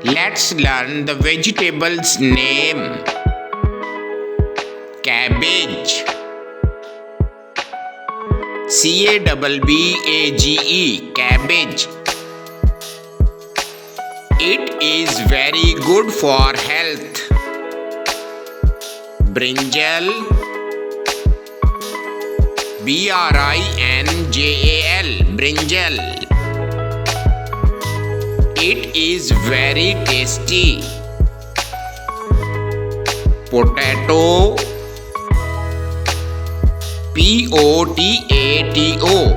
Let's learn the vegetable's name. Cabbage. Cabbage. Cabbage. It is very good for health. Brinjal. Brinjal. Brinjal. It is very tasty. Potato. Potato.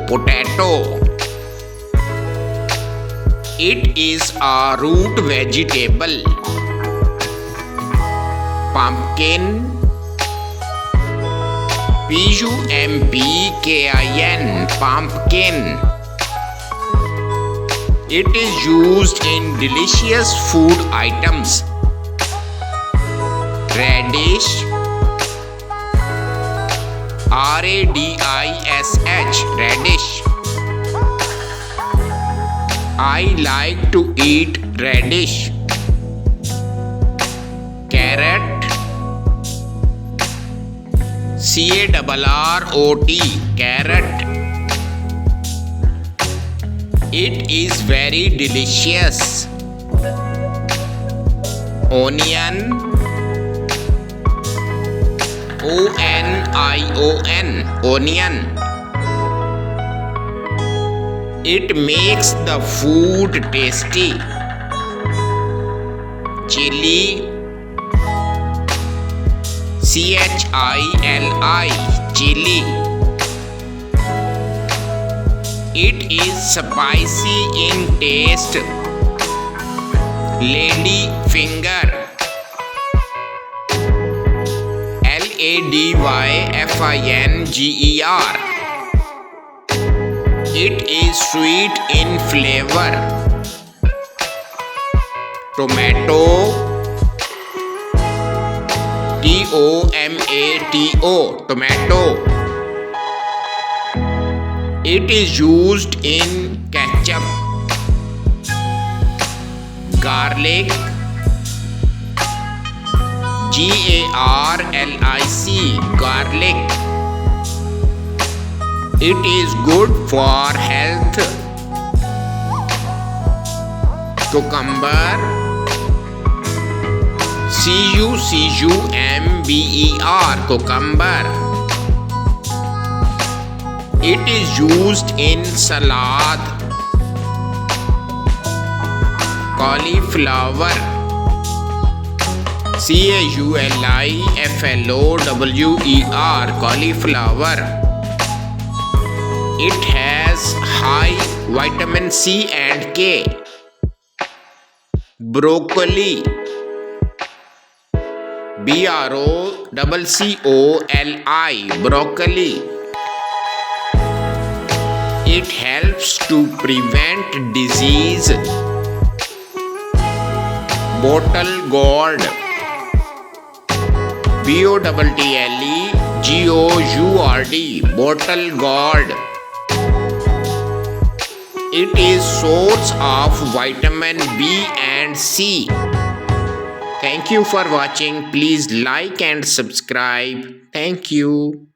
Potato. It is a root vegetable. Pumpkin. Pumpkin. Pumpkin. It is used in delicious food items. Radish. Radish. Radish. I like to eat radish. Carrot. Carrot. Carrot. It is very delicious. Onion. Onion. Onion. It makes the food tasty. Chili. Chili. Chili. It is spicy in taste. Lady finger. Ladyfinger. It is sweet in flavor. Tomato. Tomato. It is used in ketchup. Garlic. Garlic. It is good for health. Cucumber. Cucumber. It is used in salad. Cauliflower. Cauliflower. It has high vitamin C and K. Broccoli. Broccoli. It helps to prevent disease. Bottle gourd. Bottle gourd. Bottle gourd. It is source of vitamin B and C. Thank you for watching. Please like and subscribe. Thank you.